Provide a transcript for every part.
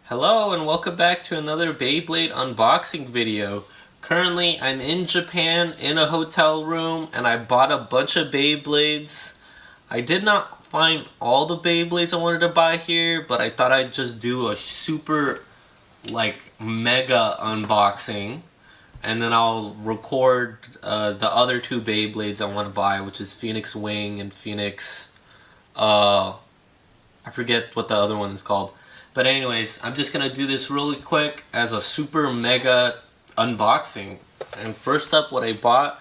Hello and welcome back to another Beyblade unboxing video. Currently I'm in Japan in a hotel room and I bought a bunch of Beyblades. I did not find all the Beyblades I wanted to buy here, but I thought I'd just do a super mega unboxing and then I'll record the other two Beyblades I want to buy, which is Phoenix Wing and Phoenix I forget what the other one is called. But anyways, I'm just going to do this really quick as a super mega unboxing. And first up, what I bought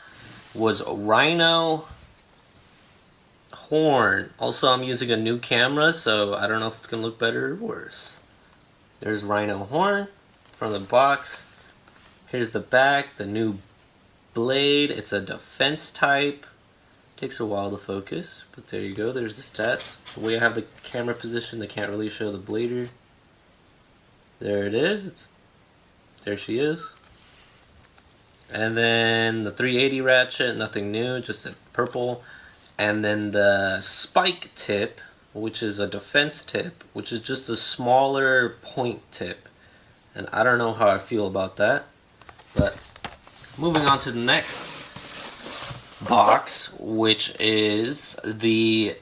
was a Rhino horn. Also, I'm using a new camera, so I don't know if it's going to look better or worse. There's Rhino horn from the box. Here's the back, the new blade. It's a defense type. Takes a while to focus, but there you go. There's the stats. The way I have the camera positioned, I can't really show the blader. There it is. There she is. And then the 380 ratchet, nothing new, just a purple. And then the spike tip, which is a defense tip, which is just a smaller point tip. And I don't know how I feel about that. But moving on to the next box, which is the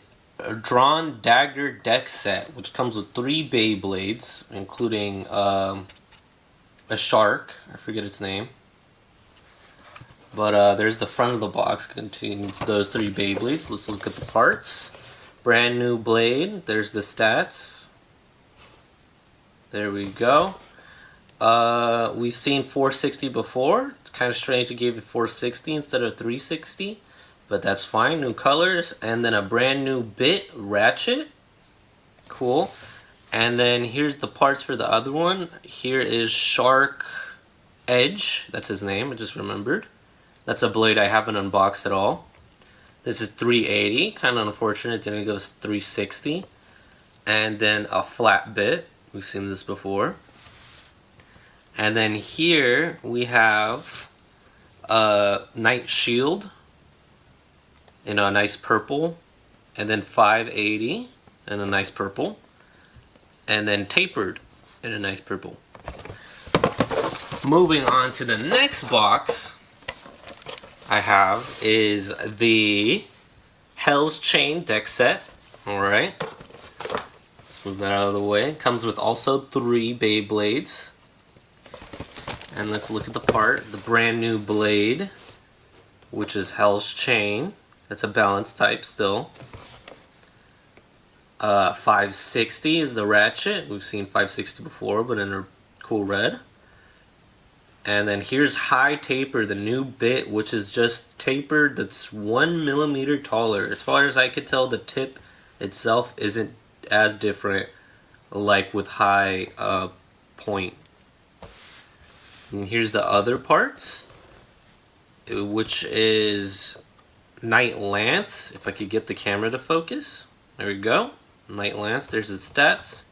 Drawn Dagger deck set, which comes with 3 Beyblades, including a shark. I forget its name. But there's the front of the box, contains those 3 Beyblades. Let's look at the parts. Brand new blade. There's the stats. There we go. We've seen 460 before. It's kind of strange to give it 460 instead of 360. But that's fine. New colors. And then a brand new bit ratchet. Cool. And then here's the parts for the other one. Here is Shark Edge. That's his name. I just remembered. That's a blade I haven't unboxed at all. This is 380. Kind of unfortunate. Didn't go 360. And then a flat bit. We've seen this before. And then here we have a Night Shield in a nice purple, and then 580 in a nice purple, and then tapered in a nice purple. Moving on to the next box I have is the Hell's Chain deck set. Alright, let's move that out of the way. It comes with also 3 Beyblades. And let's look at the part. The brand new blade, which is Hell's Chain. That's a balance type still. 560 is the ratchet. We've seen 560 before, but in a cool red. And then here's High Taper, the new bit, which is just tapered. That's 1 millimeter taller. As far as I could tell, the tip itself isn't as different like with high point. And here's the other parts, which is Night Lance, if I could get the camera to focus. There we go. Night Lance, there's his stats.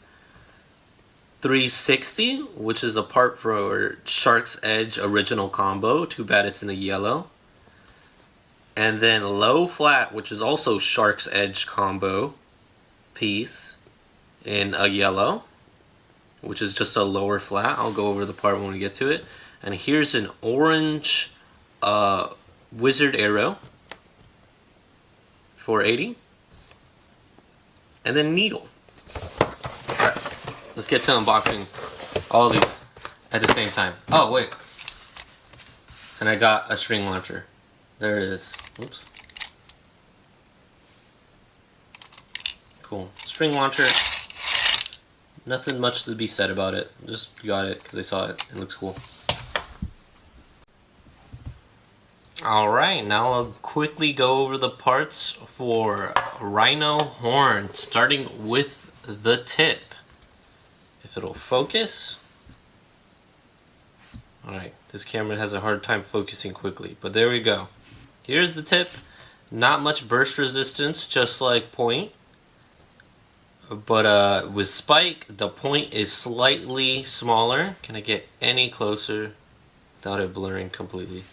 360, which is a part for Shark's Edge original combo. Too bad it's in the yellow. And then Low Flat, which is also Shark's Edge combo piece in a yellow, which is just a lower flat. I'll go over the part when we get to it. And here's an orange Wizard Arrow. 480. And then Needle. Alright, let's get to unboxing all of these at the same time. Oh, wait. And I got a string launcher. There it is. Oops. Cool. String launcher. Nothing much to be said about it. Just got it because I saw it. It looks cool. Alright, now I'll quickly go over the parts for Rhino horn, starting with the tip. If it'll focus. Alright, this camera has a hard time focusing quickly, but there we go. Here's the tip. Not much burst resistance, just like point. But with spike, the point is slightly smaller. Can I get any closer without it blurring completely?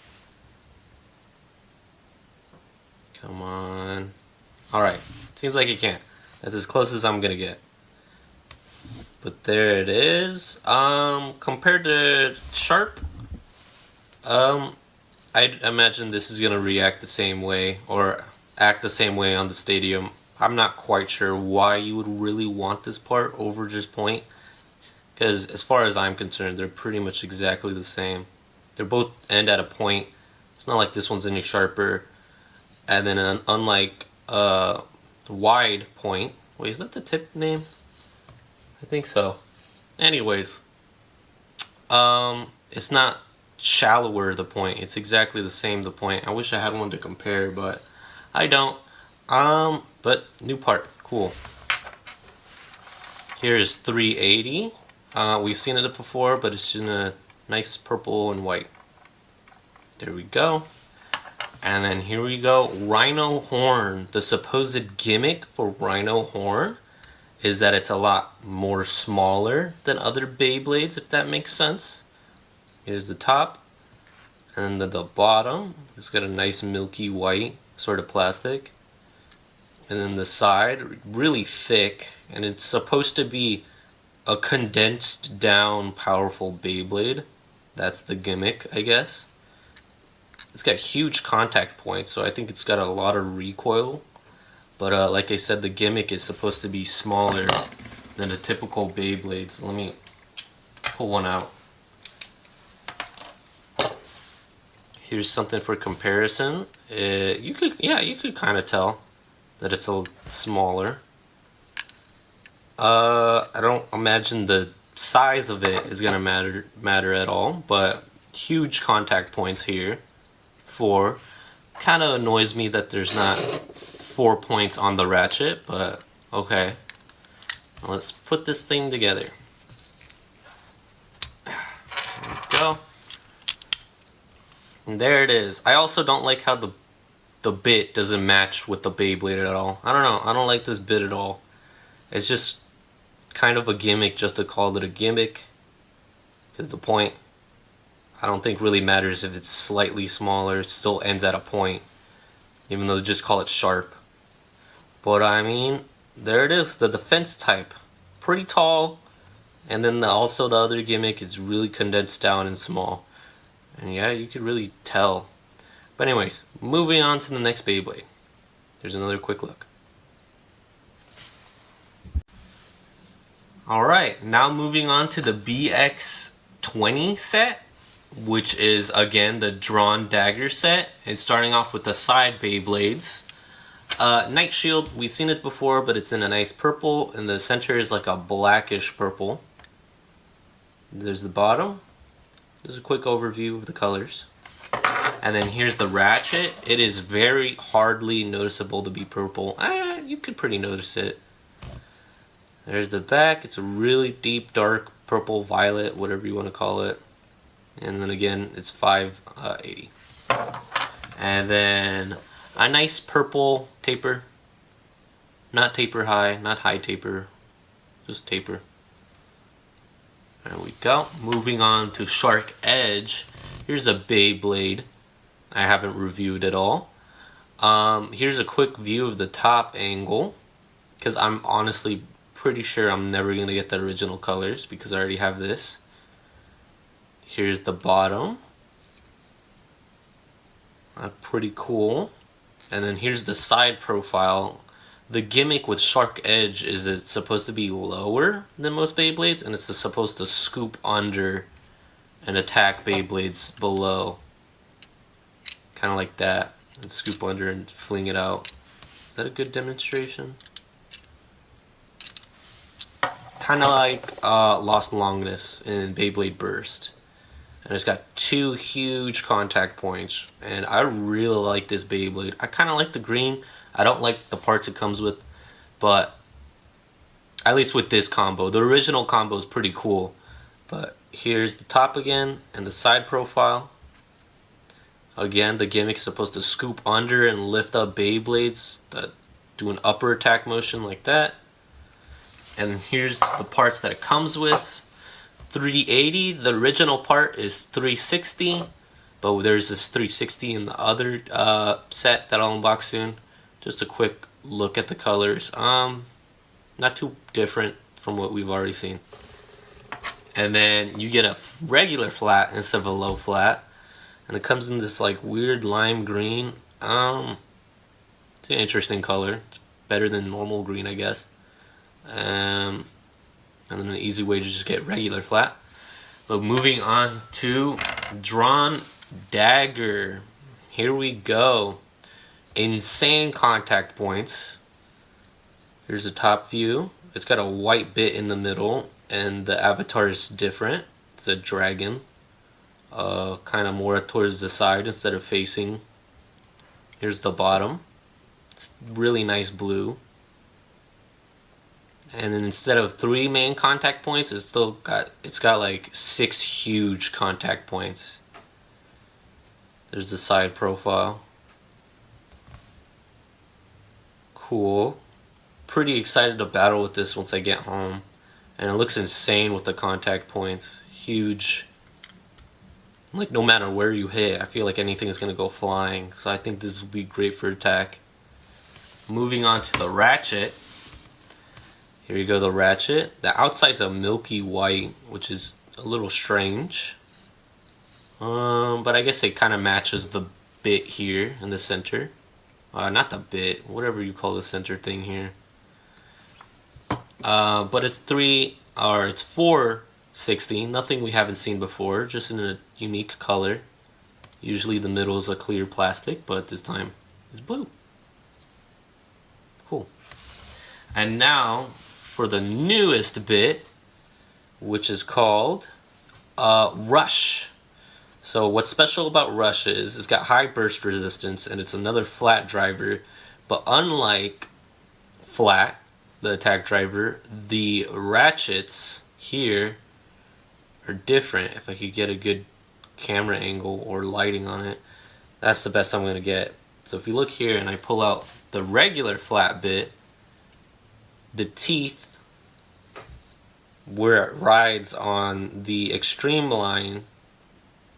Come on. Alright, seems like you can't. That's as close as I'm gonna get. But there it is. Compared to Sharp, I'd imagine this is gonna react the same way or act the same way on the stadium. I'm not quite sure why you would really want this part over just point, because as far as I'm concerned, they're pretty much exactly the same. They're both end at a point. It's not like this one's any sharper. And then unlike wide point, wait, is that the tip name? I think so. Anyways, it's not shallower the point. It's exactly the same the point. I wish I had one to compare, but I don't. But new part, cool. Here's 380. We've seen it before, but it's in a nice purple and white. There we go. And then here we go, Rhino Horn. The supposed gimmick for Rhino Horn is that it's a lot more smaller than other Beyblades, if that makes sense. Here's the top, and then the bottom. It's got a nice milky white sort of plastic. And then the side, really thick, and it's supposed to be a condensed down powerful Beyblade. That's the gimmick, I guess. It's got huge contact points, so I think it's got a lot of recoil. But like I said, the gimmick is supposed to be smaller than a typical Beyblade. So let me pull one out. Here's something for comparison. You could kind of tell that it's a little smaller. I don't imagine the size of it is gonna matter at all, but huge contact points here. 4. Kind of annoys me that there's not 4 points on the ratchet, but okay. Let's put this thing together. There we go. And there it is. I also don't like how the bit doesn't match with the Beyblade at all. I don't know. I don't like this bit at all. It's just kind of a gimmick just to call it a gimmick. Because the point, I don't think really matters if it's slightly smaller. It still ends at a point. Even though they just call it sharp. But I mean, there it is. The defense type. Pretty tall. And then also the other gimmick is really condensed down and small. And yeah, you could really tell. But anyways, moving on to the next Beyblade. There's another quick look. Alright, now moving on to the BX20 set, which is again the drawn dagger set. And starting off with the side Beyblades. Night Shield, we've seen it before, but it's in a nice purple, and the center is like a blackish purple. There's the bottom. There's a quick overview of the colors. And then here's the ratchet. It is very hardly noticeable to be purple. You could pretty notice it. There's the back. It's a really deep, dark purple, violet, whatever you want to call it. And then again, it's 580. And then a nice purple taper. Not taper high, not high taper, just taper. There we go. Moving on to Shark Edge. Here's a Beyblade I haven't reviewed at all. Here's a quick view of the top angle, because I'm honestly pretty sure I'm never going to get the original colors because I already have this. Here's the bottom. Pretty cool. And then here's the side profile. The gimmick with Shark Edge is it's supposed to be lower than most Beyblades, and it's supposed to scoop under and attack Beyblades below. Kind of like that. And scoop under and fling it out. Is that a good demonstration? Kind of like Lost Longness in Beyblade Burst. And it's got 2 huge contact points. And I really like this Beyblade. I kind of like the green. I don't like the parts it comes with. But at least with this combo. The original combo is pretty cool. But here's the top again. And the side profile. Again, the gimmick's supposed to scoop under and lift up Beyblades that do an upper attack motion like that. And here's the parts that it comes with. 380, the original part is 360, but there's this 360 in the other set that I'll unbox soon. Just a quick look at the colors. Not too different from what we've already seen. And then you get a regular flat instead of a low flat. And it comes in this like weird lime green. It's an interesting color. It's better than normal green, I guess. And then an easy way to just get regular flat. But moving on to Drawn Dagger. Here we go. Insane contact points. Here's the top view. It's got a white bit in the middle, and the avatar is different. It's a dragon. Kind of more towards the side instead of facing. Here's the bottom. It's really nice blue. And then instead of 3 main contact points, it's got like 6 huge contact points. There's the side profile. Cool. Pretty excited to battle with this once I get home. And it looks insane with the contact points. Huge. Like no matter where you hit, I feel like anything is going to go flying. So I think this will be great for attack. Moving on to the ratchet. Here you go, the ratchet. The outside's a milky white, which is a little strange. But I guess it kind of matches the bit here in the center. Not the bit, whatever you call the center thing here. But it's 460, nothing we haven't seen before, just in a unique color. Usually the middle is a clear plastic, but this time it's blue. Cool. And now for the newest bit, which is called Rush. So what's special about Rush is it's got high burst resistance, and it's another flat driver, but unlike flat, the attack driver, the ratchets here are different. If I could get a good camera angle or lighting on it, that's the best I'm going to get. So if you look here and I pull out the regular flat bit, the teeth where it rides on the extreme line,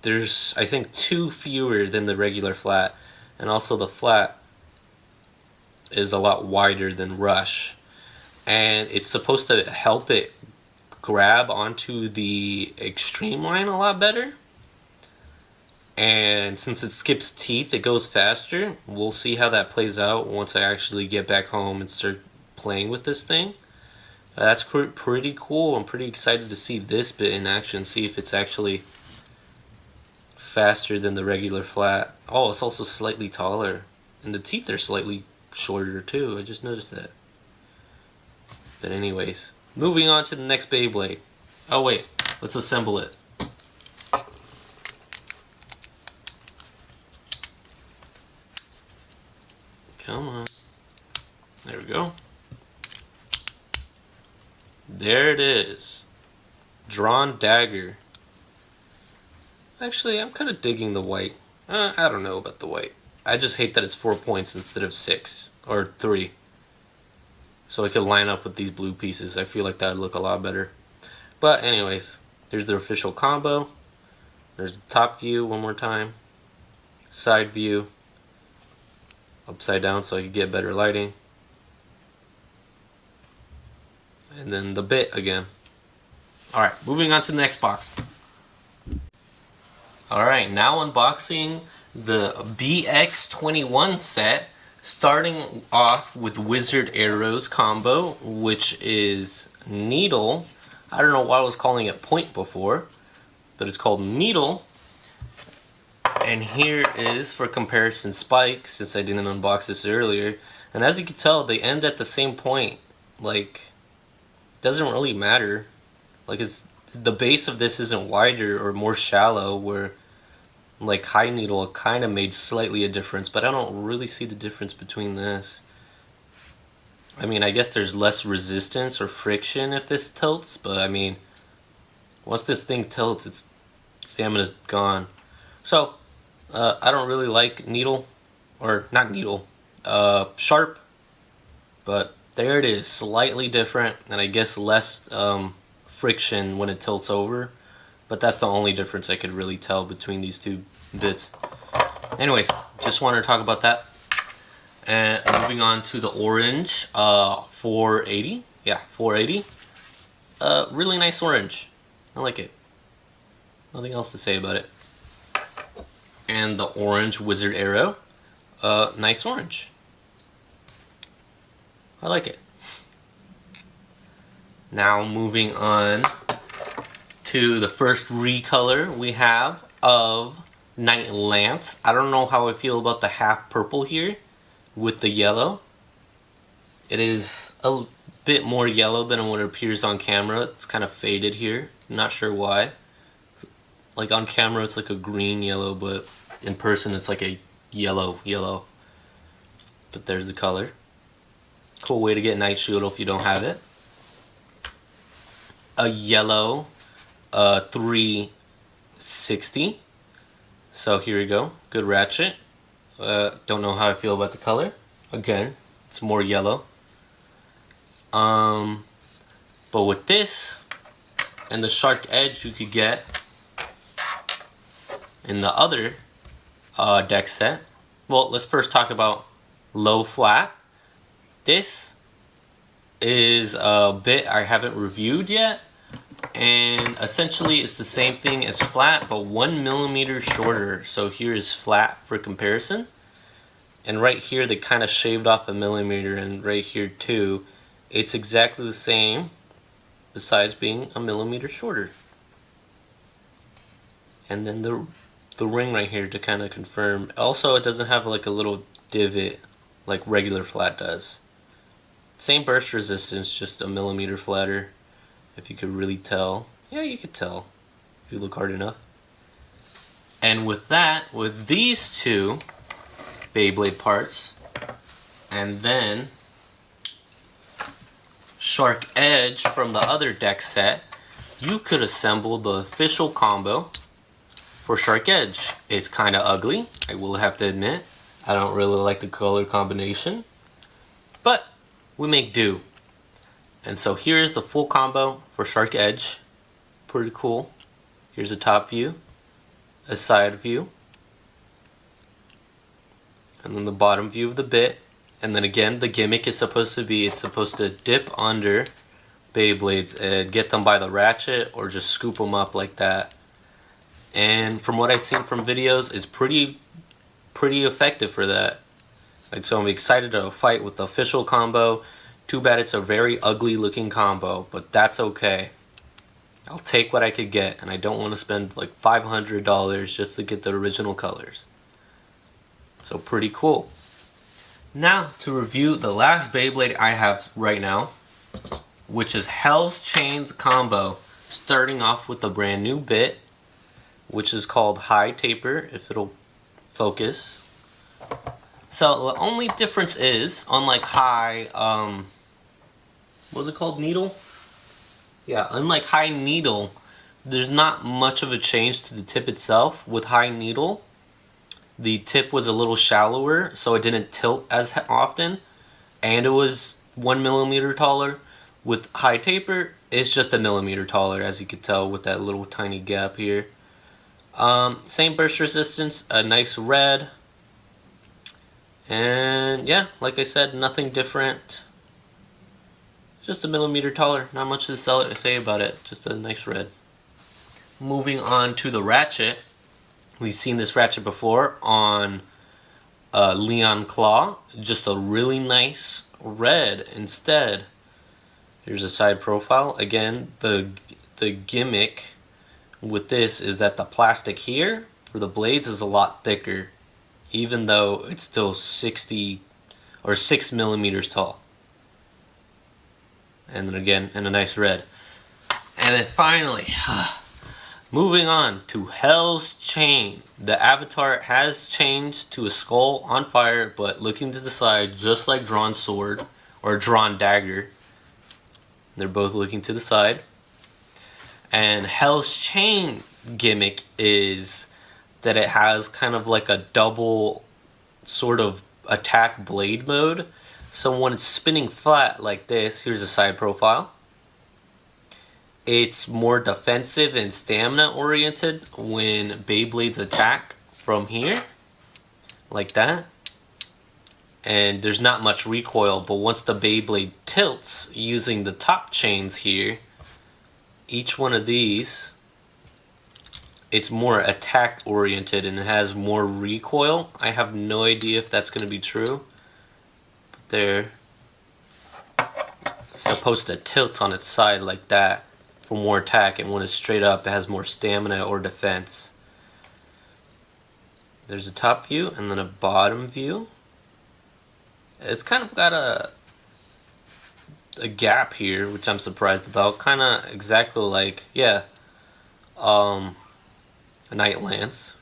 there's I think 2 fewer than the regular flat, and also the flat is a lot wider than Rush, and it's supposed to help it grab onto the extreme line a lot better. And since it skips teeth, it goes faster. We'll see how that plays out once I actually get back home and start playing with this thing. That's pretty cool. I'm pretty excited to see this bit in action, see if it's actually faster than the regular flat. Oh, it's also slightly taller, and the teeth are slightly shorter too. I just noticed that. But anyways, moving on to the next Beyblade. Oh wait, let's assemble it. Come on. There we go. There it is. Drawn Dagger. Actually, I'm kind of digging the white. I don't know about the white. I just hate that it's 4 points instead of 6 or 3. So I could line up with these blue pieces. I feel like that would look a lot better. But anyways, here's the official combo. There's the top view one more time. Side view. Upside down so I could get better lighting. And then the bit again. Alright, moving on to the next box. Alright, now unboxing the BX21 set. Starting off with Wizard Arrows combo, which is Needle. I don't know why I was calling it Point before, but it's called Needle. And here is, for comparison, Spike, since I didn't unbox this earlier. And as you can tell, they end at the same point. Like, doesn't really matter. Like, it's the base of this isn't wider or more shallow, where like High Needle kind of made slightly a difference, but I don't really see the difference between this. I mean, I guess there's less resistance or friction if this tilts, but I mean, once this thing tilts, its stamina's gone. So, I don't really like Needle, or not Needle, Sharp, but there it is, slightly different, and I guess less friction when it tilts over. But that's the only difference I could really tell between these two bits. Anyways, just wanted to talk about that. And moving on to the orange, 480. Yeah, 480. really nice orange. I like it. Nothing else to say about it. And the orange wizard arrow, nice orange. I like it. Now moving on to the first recolor we have of Night Lance. I don't know how I feel about the half purple here with the yellow. It is a bit more yellow than what it appears on camera. It's kind of faded here. Not sure why. Like on camera it's like a green yellow, but in person it's like a yellow. But there's the color. Cool way to get Night Shield if you don't have it. A yellow 360. So here we go. Good ratchet. Don't know how I feel about the color. Again, it's more yellow. But with this and the Shark Edge you could get in the other deck set. Well, let's first talk about low flat. This is a bit I haven't reviewed yet, and essentially it's the same thing as flat but 1 millimeter shorter. So here is flat for comparison, and right here they kind of shaved off a millimeter, and right here too it's exactly the same besides being a millimeter shorter. And then the ring right here to kind of confirm. Also, it doesn't have like a little divot like regular flat does. Same burst resistance, just a millimeter flatter, if you could really tell. Yeah, you could tell if you look hard enough. And with that, with these two Beyblade parts, and then Shark Edge from the other deck set, you could assemble the official combo for Shark Edge. It's kind of ugly, I will have to admit. I don't really like the color combination, but we make do. And so here's the full combo for Shark Edge. Pretty cool. Here's a top view, a side view, and then the bottom view of the bit. And then again, the gimmick is supposed to be, it's supposed to dip under Beyblades and get them by the ratchet or just scoop them up like that. And from what I've seen from videos, it's pretty effective for that. Like, so I'm excited to fight with the official combo. Too bad it's a very ugly looking combo, but that's okay. I'll take what I could get, and I don't want to spend like $500 just to get the original colors. So pretty cool. Now to review the last Beyblade I have right now, which is Hell's Chains Combo, starting off with a brand new bit, which is called High Taper, if it'll focus. So the only difference is, unlike High, what's it called, Needle? Yeah, unlike High Needle, there's not much of a change to the tip itself. With High Needle, the tip was a little shallower, so it didn't tilt as often, and it was 1 millimeter taller. With High Taper, it's just a millimeter taller, as you could tell with that little tiny gap here. Same burst resistance, a nice red, and yeah, like I said, nothing different. Just a millimeter taller, not much to say about it, just a nice red. Moving on to the ratchet. We've seen this ratchet before on Leon Claw, just a really nice red instead. Here's a side profile. Again, the gimmick with this is that the plastic here for the blades is a lot thicker, even though it's still 60 or 6 millimeters tall. And then again, in a nice red. And then finally, moving on to Hell's Chain. The avatar has changed to a skull on fire, but looking to the side, just like Drawn Sword or Drawn Dagger. They're both looking to the side. And Hell's Chain gimmick is that it has kind of like a double sort of attack blade mode. So when it's spinning flat like this, here's a side profile. It's more defensive and stamina oriented when Beyblades attack from here, like that. And there's not much recoil, but once the Beyblade tilts using the top chains here, each one of these, it's more attack oriented and it has more recoil. I have no idea if that's going to be true. But they're supposed to tilt on its side like that for more attack, and when it's straight up it has more stamina or defense. There's a top view and then a bottom view. It's kind of got a gap here, which I'm surprised about. Kind of exactly like, yeah, a Night Lance.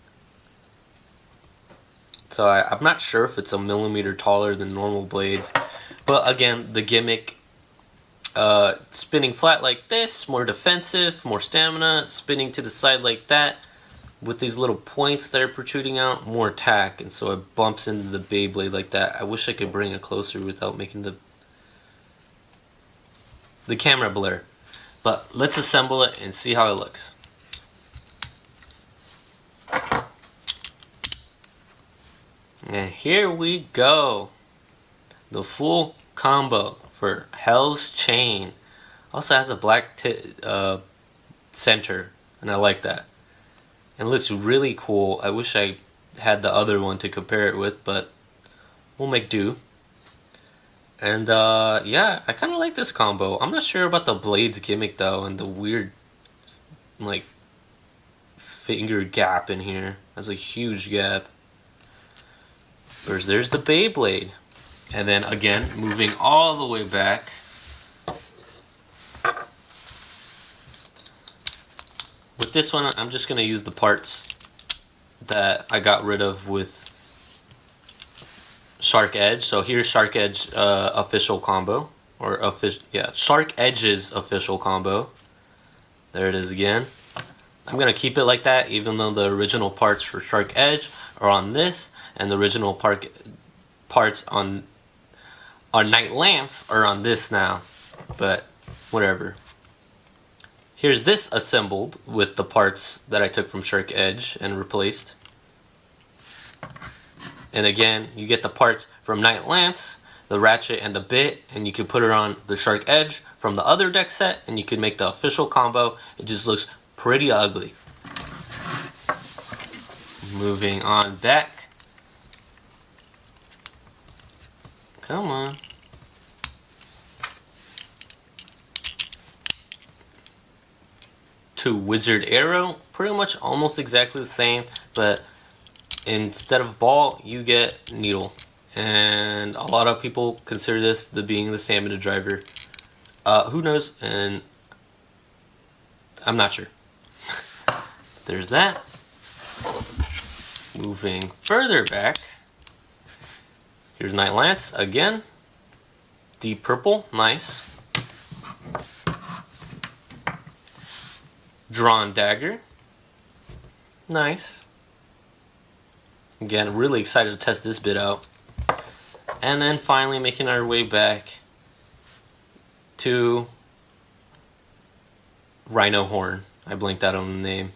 So I'm not sure if it's a millimeter taller than normal blades, but again, the gimmick, spinning flat like this, more defensive, more stamina. Spinning to the side like that, with these little points that are protruding out, more attack, and so it bumps into the Beyblade like that. I wish I could bring it closer without making the camera blur. But let's assemble it and see how it looks. And here we go. The full combo for Hell's Chain. Also has a black center, and I like that. It looks really cool. I wish I had the other one to compare it with, but we'll make do. And yeah, I kind of like this combo. I'm not sure about the blades gimmick though, and the weird like finger gap in here. There's a huge gap. There's the Beyblade. And then again, moving all the way back, with this one, I'm just going to use the parts that I got rid of with Shark Edge. So here's Shark Edge official combo, or Shark Edge's official combo. There it is again. I'm going to keep it like that, even though the original parts for Shark Edge are on this, and the original parts on Night Lance are on this now. But whatever. Here's this assembled with the parts that I took from Shark Edge and replaced. And again, you get the parts from Night Lance, the ratchet and the bit, and you can put it on the Shark Edge from the other deck set, and you can make the official combo. It just looks pretty ugly. Moving on back. Come on. To Wizard Arrow, pretty much almost exactly the same, but instead of ball, you get needle. And a lot of people consider this being the stamina driver. Who knows? And I'm not sure. There's that. Moving further back, here's Night Lance again. Deep purple, nice. Drawn dagger, nice. Again, really excited to test this bit out. And then finally making our way back to Rhino Horn. I blinked out on the name.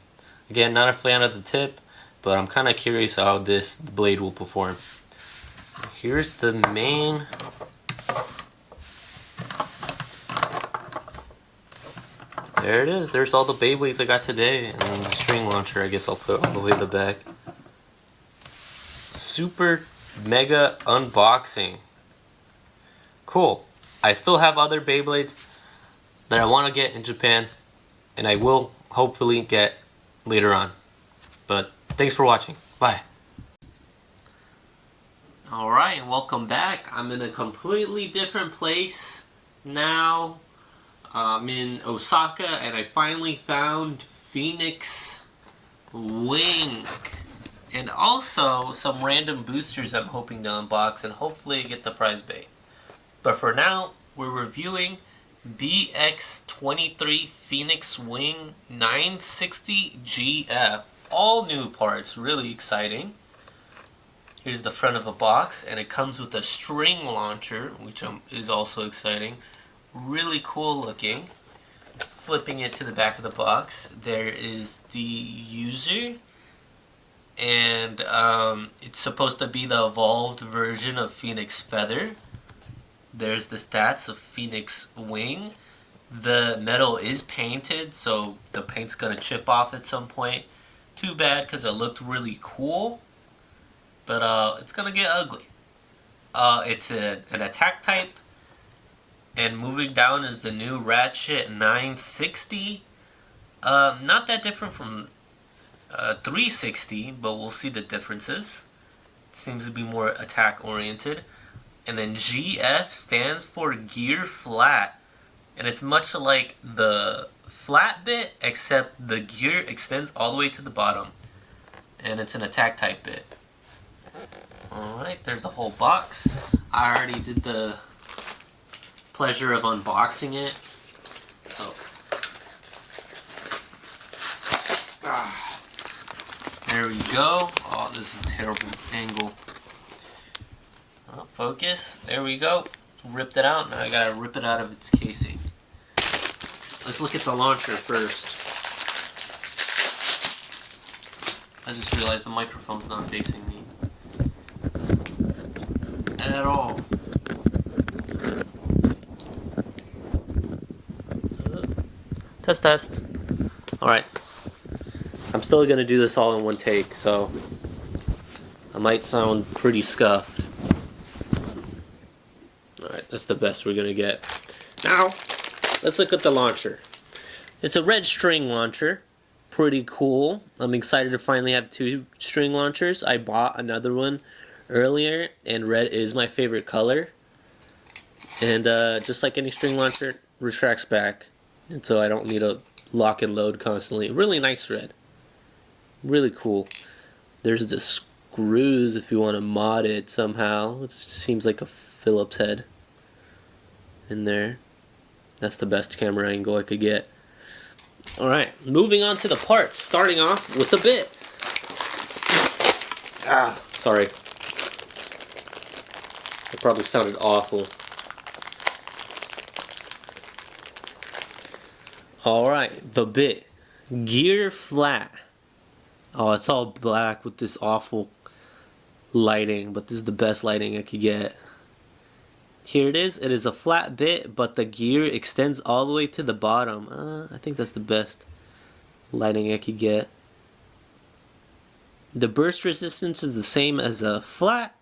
Again, not a fan of the tip, but I'm kind of curious how this blade will perform. Here's the main. There it is. There's all the Beyblades I got today, and then the string launcher I guess I'll put all the way to the back. Super mega unboxing. Cool. I still have other Beyblades that I want to get in Japan, and I will hopefully get later on. But thanks for watching. Bye. Alright, and welcome back. I'm in a completely different place now. I'm in Osaka, and I finally found Phoenix Wing. And also some random boosters I'm hoping to unbox and hopefully get the prize bait. But for now, we're reviewing BX23 Phoenix Wing 960 GF. All new parts, really exciting. Here's the front of a box, and it comes with a string launcher, which is also exciting. Really cool looking. Flipping it to the back of the box, there is the user, and it's supposed to be the evolved version of Phoenix Feather. There's the stats of Phoenix Wing, The metal is painted, so the paint's gonna chip off at some point. Too bad, because it looked really cool, but it's gonna get ugly. It's an attack type, and moving down is the new Ratchet 960. Not that different from 360, but we'll see the differences. It seems to be more attack oriented. And then GF stands for gear flat, and it's much like the flat bit, except the gear extends all the way to the bottom, and it's an attack type bit. Alright, there's the whole box. I already did the pleasure of unboxing it, so there we go. Oh, this is a terrible angle. Focus. There we go. Ripped it out. Now I gotta rip it out of its casing. Let's look at the launcher first. I just realized the microphone's not facing me at all. Test, test. Alright. I'm still gonna do this all in one take, so I might sound pretty scuffed. Alright, that's the best we're gonna get. Now, let's look at the launcher. It's a red string launcher. Pretty cool. I'm excited to finally have 2 string launchers. I bought another one earlier, and red is my favorite color. And just like any string launcher, retracts back. And so I don't need to lock and load constantly. Really nice red. Really cool. There's the screws if you want to mod it somehow. It seems like a Phillips head in there. That's the best camera angle I could get. Alright, moving on to the parts. Starting off with the bit. Sorry. It probably sounded awful. Alright, the bit. Gear flat. Oh, it's all black with this awful lighting, but this is the best lighting I could get. Here it is. It is a flat bit, but the gear extends all the way to the bottom. I think that's the best lighting I could get. The burst resistance is the same as a flat,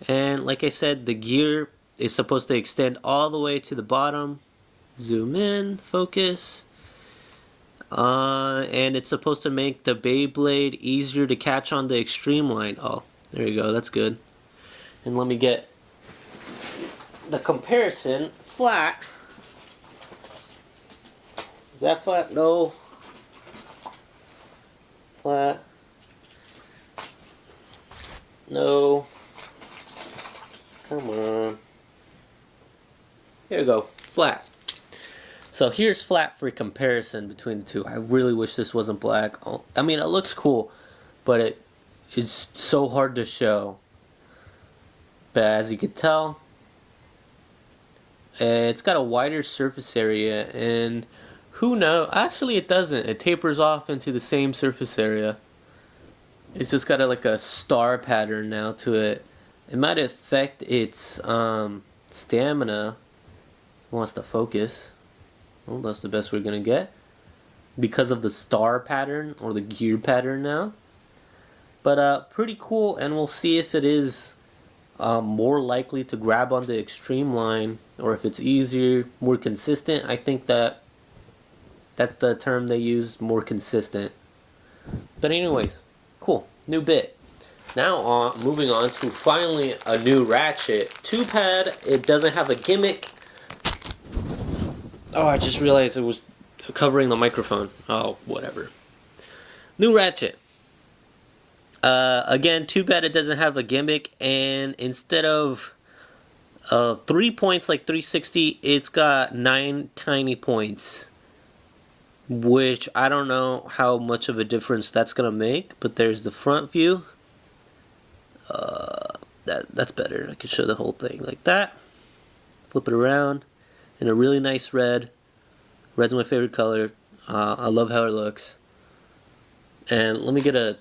and like I said, the gear is supposed to extend all the way to the bottom. Zoom in, focus. And it's supposed to make the Beyblade easier to catch on the extreme line. Oh, there you go. That's good. And let me get the comparison. Flat. Is that flat? No. Flat. No. Come on. Here we go. Flat. So here's flat for comparison between the two. I really wish this wasn't black. I mean, it looks cool, but it's so hard to show. But as you can tell, it's got a wider surface area, and who knows? Actually, it doesn't. It tapers off into the same surface area. It's just got like a star pattern now to it. It might affect its stamina. It wants to focus. Well, that's the best we're gonna get because of the star pattern or the gear pattern now. But pretty cool, and we'll see if it is more likely to grab on the extreme line, or if it's easier, more consistent. I think that's the term they use, more consistent. But anyways, cool, new bit. Now moving on to finally a new Ratchet 2-pad. It doesn't have a gimmick. Oh, I just realized it was covering the microphone. Oh, whatever. New Ratchet. Again, too bad it doesn't have a gimmick, and instead of 3 points like 360, it's got 9 tiny points, which I don't know how much of a difference that's gonna make. But there's the front view. That's better. I could show the whole thing like that. Flip it around. In a really nice red. Red's my favorite color. I love how it looks. And let me get a...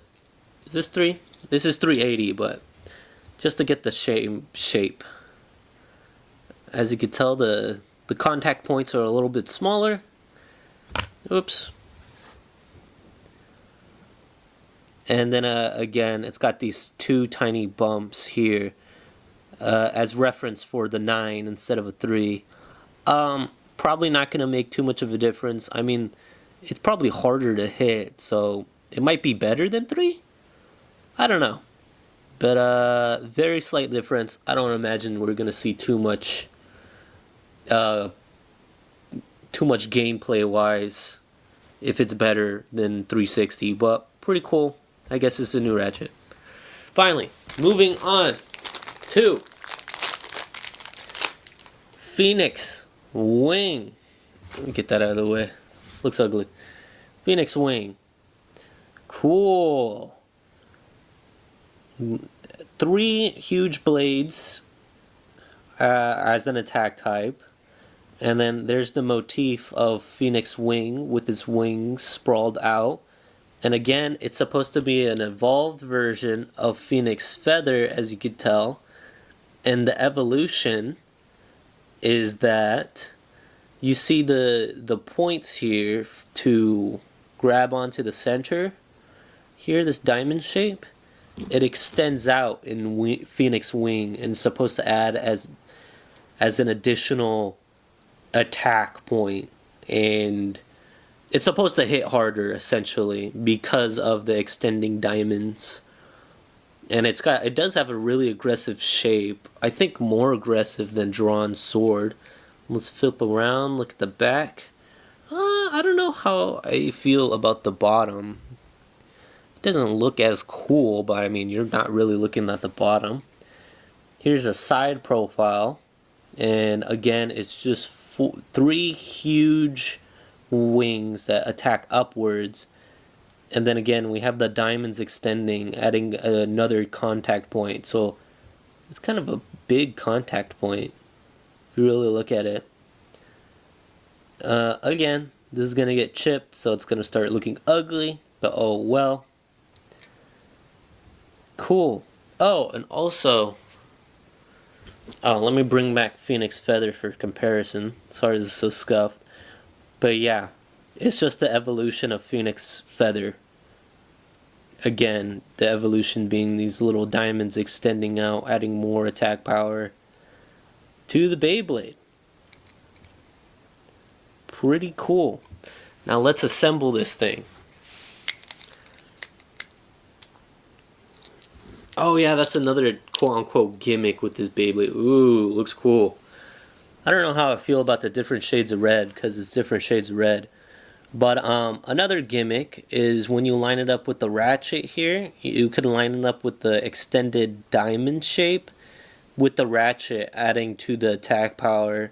Is this 3? This is 380, but just to get the shape. As you can tell, the The contact points are a little bit smaller. Oops. And then again, it's got these two tiny bumps here as reference for the 9 instead of a 3. Probably not going to make too much of a difference. I mean, it's probably harder to hit, so it might be better than 3? I don't know. But very slight difference. I don't imagine we're going to see too much gameplay-wise if it's better than 360, but pretty cool. I guess it's a new Ratchet. Finally, moving on to Phoenix Wing. Let me get that out of the way. Looks ugly. Phoenix Wing. Cool. 3 huge blades as an attack type. And then there's the motif of Phoenix Wing with its wings sprawled out. And again, it's supposed to be an evolved version of Phoenix Feather, as you could tell. And the evolution is that you see the points here to grab onto the center. Here, this diamond shape, it extends out in Phoenix Wing and is supposed to add as an additional attack point, and it's supposed to hit harder essentially because of the extending diamonds. And it does have a really aggressive shape. I think more aggressive than drawn sword. Let's flip around, look at the back. I don't know how I feel about the bottom. It doesn't look as cool, but I mean, you're not really looking at the bottom. Here's a side profile, and again, it's just 3 huge wings that attack upwards. And then again, we have the diamonds extending, adding another contact point. So it's kind of a big contact point if you really look at it. Again, this is going to get chipped, so it's going to start looking ugly, but oh well. Cool. Oh, and also, let me bring back Phoenix Feather for comparison. Sorry this is so scuffed. But yeah, it's just the evolution of Phoenix Feather. Again, the evolution being these little diamonds extending out, adding more attack power to the Beyblade. Pretty cool. Now let's assemble this thing. Oh yeah, that's another quote-unquote gimmick with this Beyblade. Ooh, looks cool. I don't know how I feel about the different shades of red, because it's different shades of red. But another gimmick is when you line it up with the ratchet here, you could line it up with the extended diamond shape with the ratchet adding to the attack power.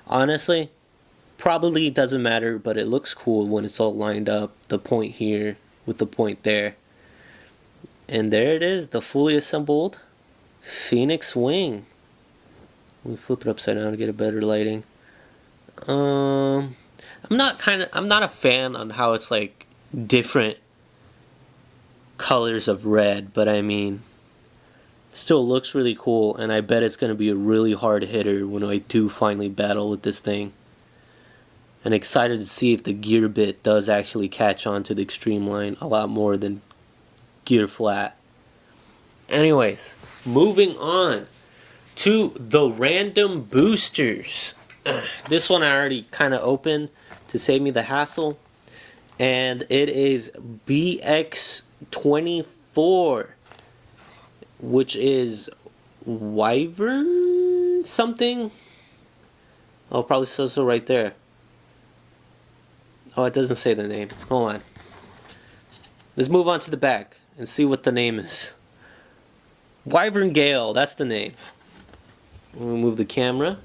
Honestly, probably doesn't matter, but it looks cool when it's all lined up. The point here with the point there. And there it is, the fully assembled Phoenix Wing. Let me flip it upside down to get a better lighting. I'm not a fan on how it's like different colors of red, but I mean, still looks really cool, and I bet it's going to be a really hard hitter when I do finally battle with this thing. And excited to see if the gear bit does actually catch on to the extreme line a lot more than gear flat. Anyways, moving on to the random boosters. This one I already kind of opened to save me the hassle, and it is BX24, which is Wyvern something. Oh, it probably says so right there. Oh, it doesn't say the name. Hold on. Let's move on to the back and see what the name is. Wyvern Gale, that's the name. We'll move the camera.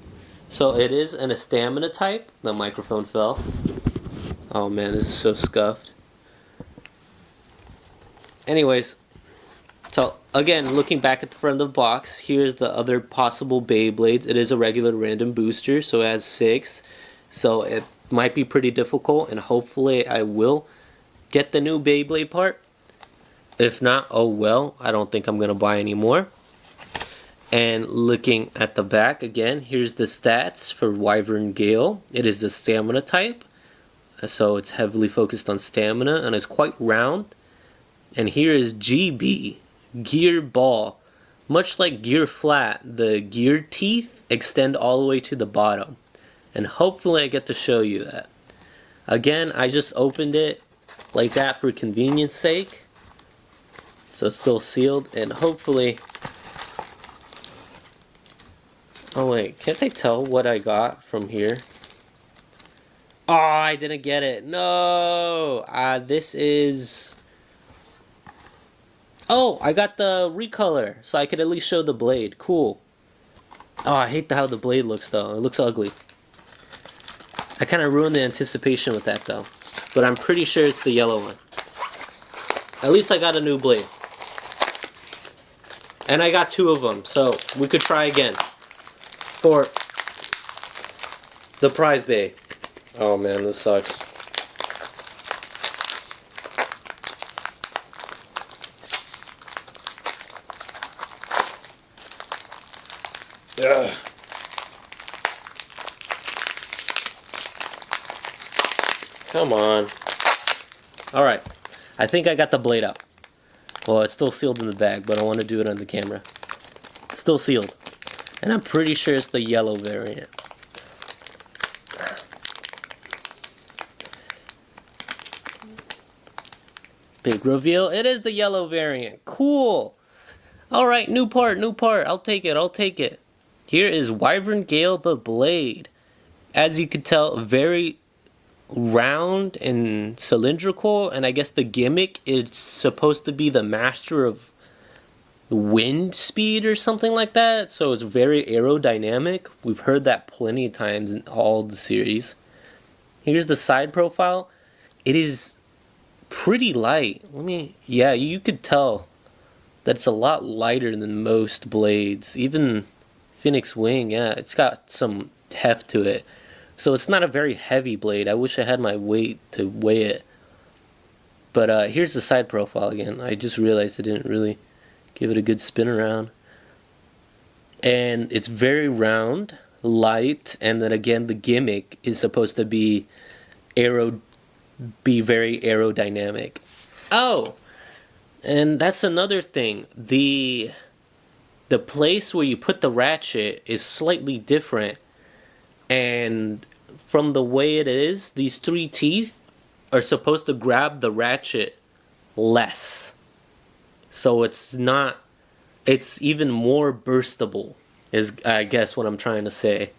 So it is a stamina type. The microphone fell. Oh man, this is so scuffed. Anyways, so again, looking back at the front of the box, here's the other possible Beyblades. It is a regular random booster, so it has 6. So it might be pretty difficult, and hopefully I will get the new Beyblade part. If not, oh well, I don't think I'm going to buy any more. And looking at the back again, here's the stats for Wyvern Gale. It is a stamina type, so it's heavily focused on stamina, and it's quite round. And here is GB, Gear Ball. Much like Gear Flat, the gear teeth extend all the way to the bottom. And hopefully I get to show you that. Again, I just opened it like that for convenience sake. So it's still sealed, and hopefully... Oh wait, can't they tell what I got from here? Oh, I didn't get it. No! This is... Oh, I got the recolor, so I could at least show the blade. Cool. Oh, I hate how the blade looks though. It looks ugly. I kind of ruined the anticipation with that though. But I'm pretty sure it's the yellow one. At least I got a new blade. And I got 2 of them, so we could try again. For the prize bay. Oh man, this sucks. Ugh. Come on. Alright. I think I got the blade out. Well, it's still sealed in the bag, but I want to do it on the camera. It's still sealed. And I'm pretty sure it's the yellow variant. Big reveal. It is the yellow variant. Cool. Alright, new part. I'll take it. Here is Wyvern Gale the Blade. As you can tell, very round and cylindrical. And I guess the gimmick is supposed to be the master of wind speed or something like that, so it's very aerodynamic. We've heard that plenty of times in all the series. Here's the side profile. It is pretty light. Yeah, you could tell that it's a lot lighter than most blades. Even Phoenix Wing, yeah, it's got some heft to it. So it's not a very heavy blade. I wish I had my weight to weigh it. But here's the side profile again. I just realized I didn't really give it a good spin around. And it's very round, light, and then again the gimmick is supposed to be very aerodynamic. Oh! And that's another thing. The place where you put the ratchet is slightly different. And from the way it is, these 3 teeth are supposed to grab the ratchet less. So it's even more burstable, is I guess what I'm trying to say.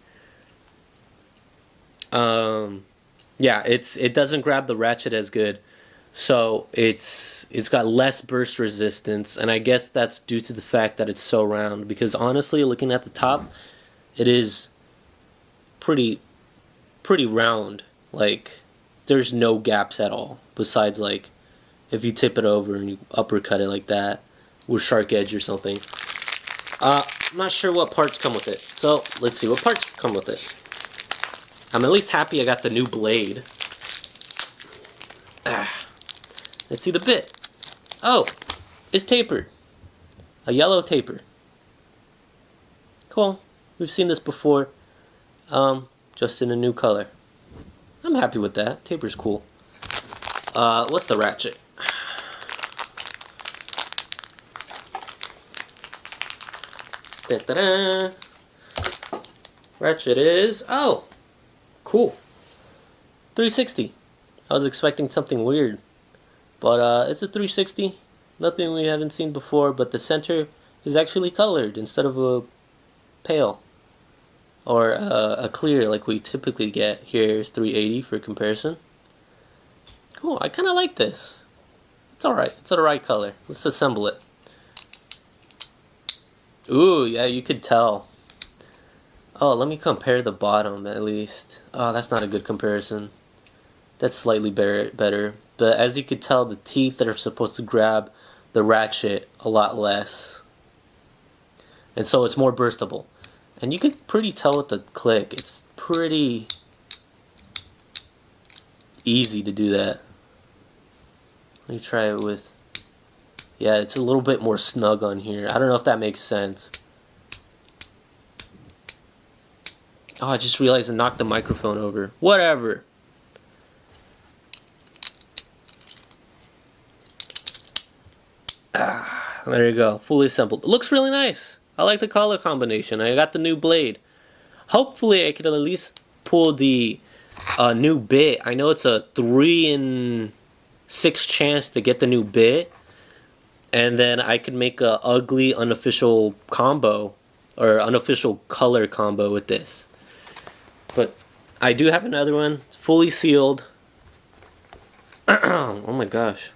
Yeah, it doesn't grab the ratchet as good, so it's got less burst resistance, and I guess that's due to the fact that it's so round. Because honestly, looking at the top, it is pretty round. Like, there's no gaps at all, besides like if you tip it over and you uppercut it like that with shark edge or something. I'm not sure what parts come with it, so let's see what parts come with it. I'm at least happy I got the new blade. Let's see the bit. Oh, it's tapered. A yellow taper. Cool. We've seen this before, just in a new color. I'm happy with that. Taper's cool. What's the ratchet? Da-da-da. Ratchet is... Oh! Cool. 360. I was expecting something weird. But it's a 360. Nothing we haven't seen before, but the center is actually colored instead of a pale. Or a clear like we typically get. Here's 380 for comparison. Cool, I kind of like this. It's alright. It's the right color. Let's assemble it. Ooh, yeah, you could tell. Oh, let me compare the bottom at least. Oh, that's not a good comparison. That's slightly better. But as you could tell, the teeth that are supposed to grab the ratchet a lot less. And so it's more burstable. And you can pretty tell with the click. It's pretty easy to do that. Let me try it with... Yeah, it's a little bit more snug on here. I don't know if that makes sense. Oh, I just realized I knocked the microphone over. Whatever. Ah, there you go. Fully assembled. It looks really nice. I like the color combination. I got the new blade. Hopefully I could at least pull the new bit. I know it's a 3 in 6 chance to get the new bit. And then I could make a ugly unofficial combo. Or unofficial color combo with this. But I do have another one. It's fully sealed. Oh my gosh.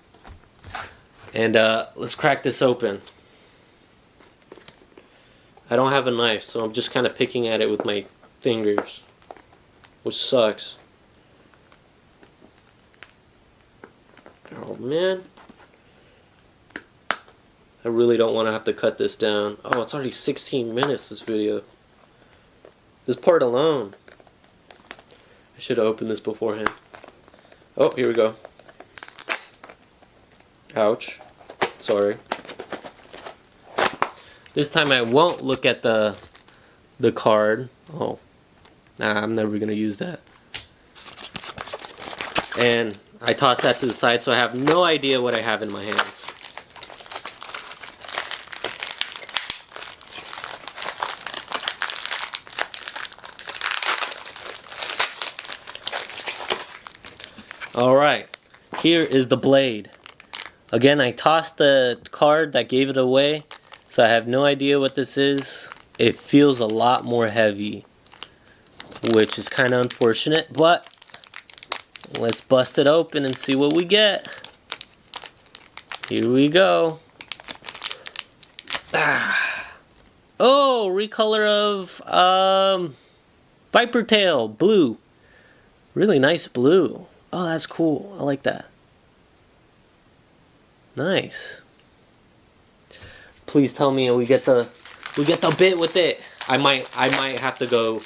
And let's crack this open. I don't have a knife, so I'm just kind of picking at it with my fingers, which sucks. Oh man. I really don't want to have to cut this down. Oh, it's already 16 minutes, this video. This part alone. I should have opened this beforehand. Oh, here we go. Ouch. Sorry. This time I won't look at the card. Oh. Nah, I'm never gonna use that. And I tossed that to the side, so I have no idea what I have in my hands. Alright, here is the blade. Again, I tossed the card that gave it away, so I have no idea what this is. It feels a lot more heavy, which is kind of unfortunate, but let's bust it open and see what we get. Here we go. Ah. Oh, recolor of Viper Tail, blue. Really nice blue. Oh, that's cool. I like that. Nice. Please tell me we get the bit with it. I might have to go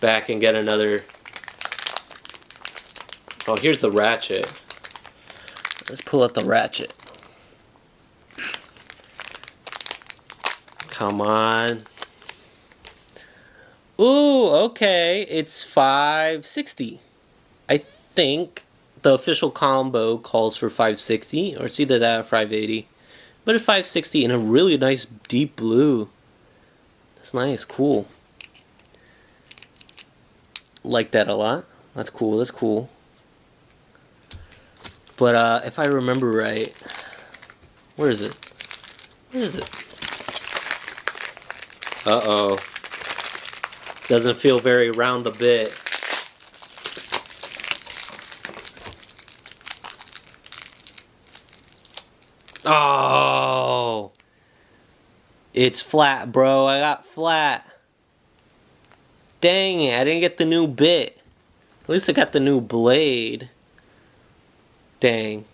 back and get another. Oh, here's the ratchet. Let's pull out the ratchet. Come on. Ooh, okay. It's $560. I think the official combo calls for $560, or it's either that or $580. But it's $560 in a really nice deep blue. That's nice, cool. Like that a lot. That's cool, that's cool. But if I remember right, where is it? Where is it? Uh-oh. Doesn't feel very round a bit. Oh, it's flat, bro. I got flat. Dang it, I didn't get the new bit. At least I got the new blade. Dang.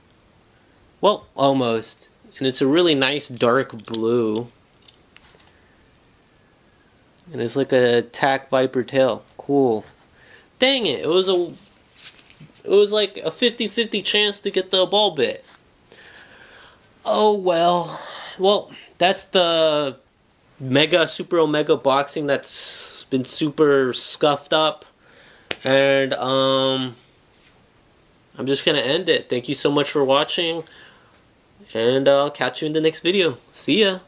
Well, almost. And it's a really nice dark blue. And it's like a tack Viper tail. Cool. Dang it, it was like a 50-50 chance to get the ball bit. Oh well. Well, that's the Super Omega boxing that's been super scuffed up. And I'm just gonna end it. Thank you so much for watching. And I'll catch you in the next video. See ya.